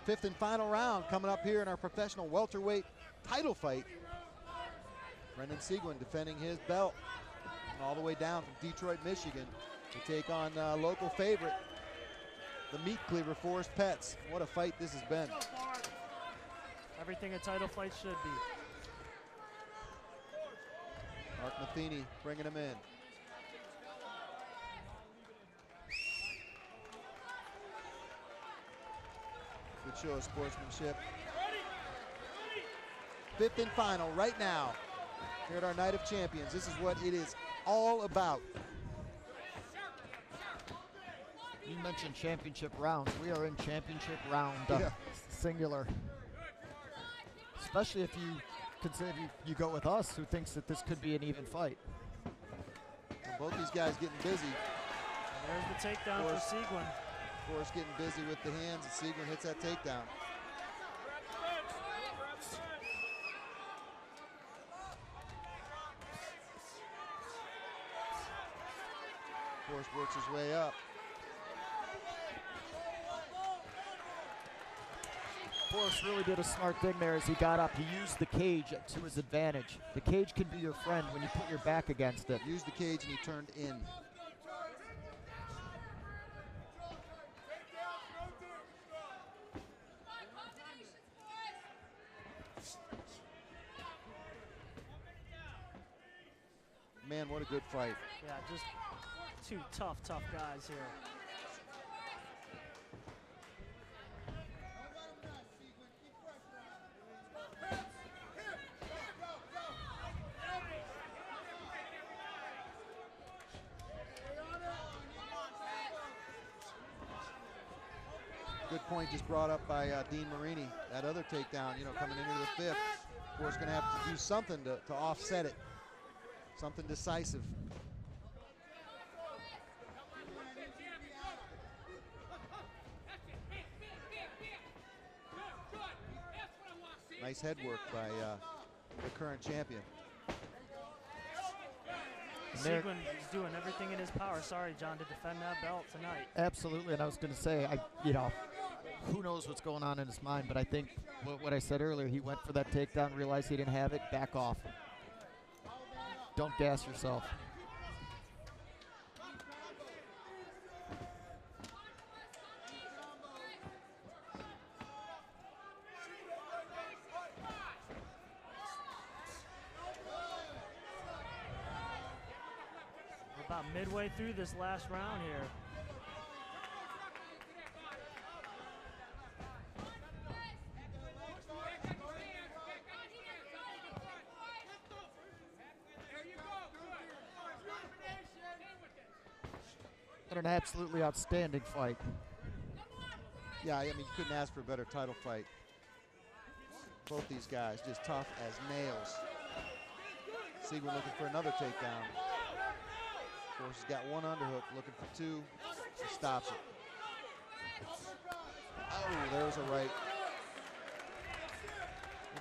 fifth and final round coming up here in our professional welterweight title fight. Brendan Seguin defending his belt all the way down from Detroit, Michigan to take on local favorite, the meat cleaver Forrest Petz. What a fight this has been. Everything a title fight should be. Mark Matheny bringing him in. Good show of sportsmanship. Fifth and final right now here at our Night of Champions. This is what it is all about. You mentioned championship rounds. We are in championship round, singular. Especially if you consider you go with us, who thinks that this could be an even fight. And both these guys getting busy. And there's the takedown for Seguin. Forrest getting busy with the hands, and Seguin hits that takedown. Forrest works his way up. Forrest really did a smart thing there as he got up. He used the cage to his advantage. The cage can be your friend when you put your back against it. Used the cage and he turned in. Man, what a good fight. Yeah, just two tough guys here. Good point just brought up by Dean Marini. That other takedown, coming into the fifth. Forrest going to have to do something to offset it. Something decisive. Nice head work by the current champion. Seguin is doing everything in his power, sorry, John, to defend that belt tonight. Absolutely, and I was going to say, who knows what's going on in his mind, but I think what I said earlier, he went for that takedown, realized he didn't have it, back off. Don't gas yourself. We're about midway through this last round here. An absolutely outstanding fight. Yeah, I mean, you couldn't ask for a better title fight. Both these guys just tough as nails. Seguin looking for another takedown. Forrest has got one underhook, looking for two. He stops it. Oh, there's a right.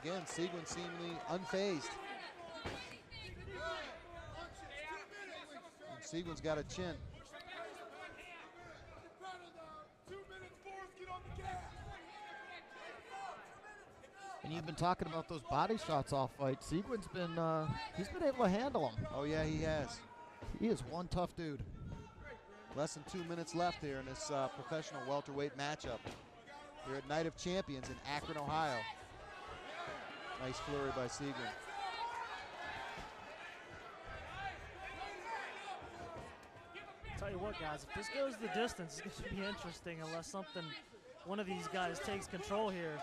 Again, Seguin seemingly unfazed. And Seguin's got a chin. And you've been talking about those body shots all fight. Seguin's been, he's been able to handle them. Oh yeah, he has. He is one tough dude. Less than 2 minutes left here in this professional welterweight matchup. Here at Night of Champions in Akron, Ohio. Nice flurry by Seguin. Tell you what, guys, if this goes the distance, it's going to be interesting unless one of these guys takes control here.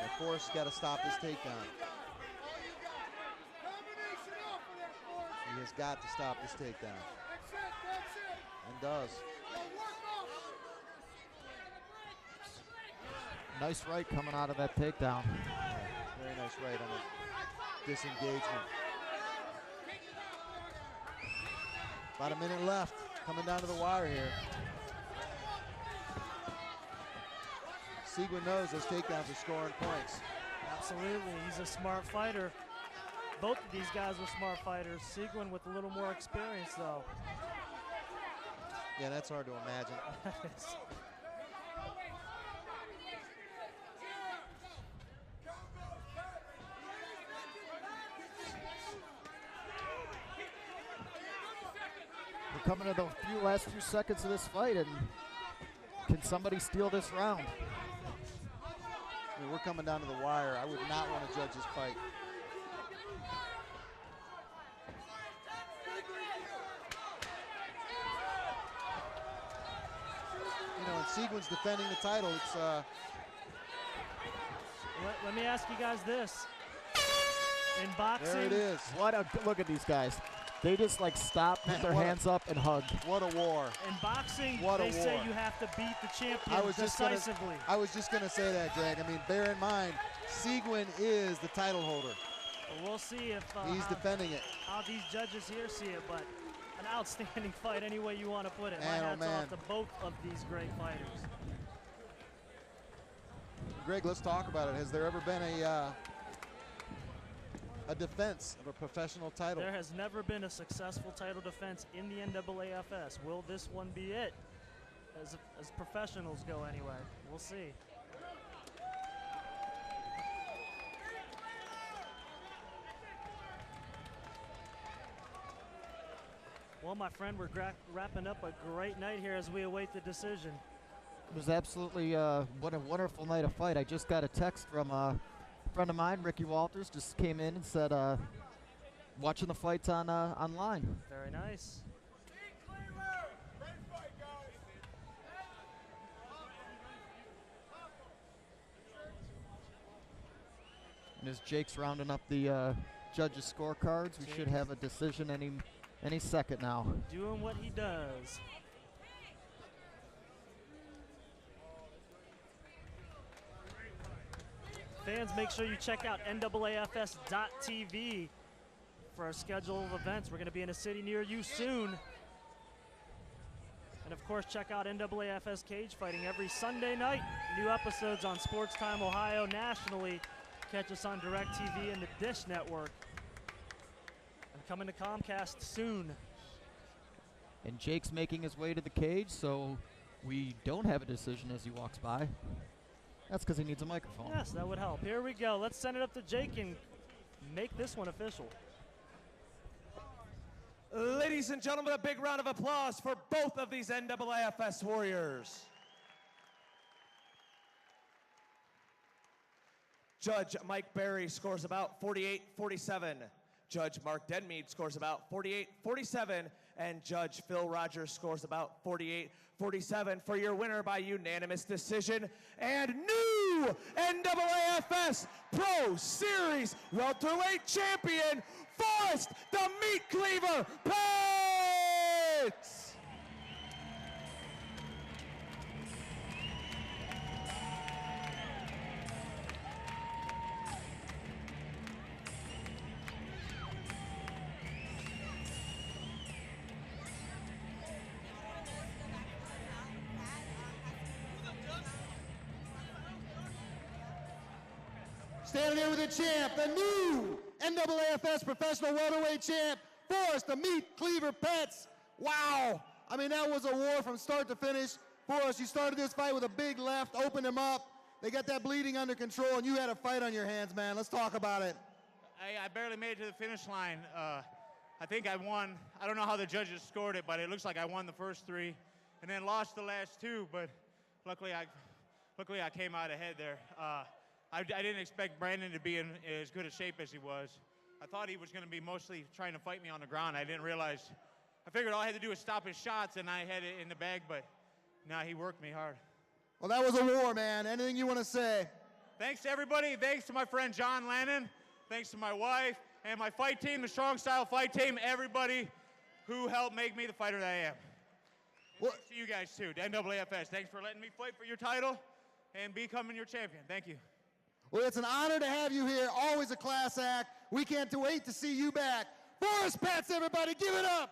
And Forrest's got to stop this takedown. He has got to stop this takedown. And does. Nice right coming out of that takedown. Very nice right on the disengagement. About a minute left, coming down to the wire here. Seguin knows those takedowns are scoring points. Absolutely, he's a smart fighter. Both of these guys were smart fighters. Seguin with a little more experience, though. Yeah, that's hard to imagine. coming to the last few seconds of this fight, and can somebody steal this round? I mean, we're coming down to the wire. I would not want to judge this fight. You know, and Seguin's defending the title. It's Let me ask you guys this. In boxing, there it is. Look at these guys. They just like stop, put their hands up, and hug. What a war. In boxing, What a they say war. you have to beat the champion decisively. I was just going to say that, Greg. I mean, bear in mind, Seguin is the title holder. Well, we'll see if He's defending it. how these judges here see it, but an outstanding fight any way you want to put it. Man, My oh, hat's man. off to both of these great fighters. Greg, let's talk about it. Has there ever been a defense of a professional title? There has never been a successful title defense in the NAAFS. Will this one be it? As professionals go anyway. We'll see. Well, my friend, we're wrapping up a great night here as we await the decision. It was absolutely what a wonderful night of fight. I just got a text from a friend of mine, Ricky Walters, just came in and said, watching the fights on online. Very nice. And as Jake's rounding up the judges' scorecards, we should have a decision any second now. Doing what he does. Fans, make sure you check out NAAFS.tv for our schedule of events. We're going to be in a city near you soon. And of course, check out NAAFS Cage Fighting every Sunday night. New episodes on Sports Time Ohio nationally. Catch us on DirecTV and the Dish Network. And coming to Comcast soon. And Jake's making his way to the cage, so we don't have a decision as he walks by. That's because he needs a microphone. Yes, that would help. Here we go. Let's send it up to Jake and make this one official. Ladies and gentlemen, a big round of applause for both of these NAAFS warriors. Judge Mike Berry scores about 48-47. Judge Mark Denmead scores about 48-47. And Judge Phil Rogers scores about 48-47 for your winner by unanimous decision. And new NAAFS Pro Series welterweight champion, Forrest the Meat Cleaver Petz! Standing here with the champ, the new NAAFS professional welterweight champ, Forrest the Meat Cleaver Petz. Wow. I mean, that was a war from start to finish. Forrest, you started this fight with a big left, opened him up. They got that bleeding under control, and you had a fight on your hands, man. Let's talk about it. I barely made it to the finish line. I think I won. I don't know how the judges scored it, but it looks like I won the first three and then lost the last two, but luckily I came out ahead there. I didn't expect Brandon to be in as good a shape as he was. I thought he was going to be mostly trying to fight me on the ground. I didn't realize. I figured all I had to do was stop his shots, and I had it in the bag, but no, he worked me hard. Well, that was a war, man. Anything you want to say? Thanks to everybody. Thanks to my friend John Lannon. Thanks to my wife and my fight team, the Strong Style fight team, everybody who helped make me the fighter that I am. Well, thanks to you guys, too, the NAAFS. Thanks for letting me fight for your title and becoming your champion. Thank you. Well, it's an honor to have you here. Always a class act. We can't wait to see you back. Forrest Petz, everybody, give it up.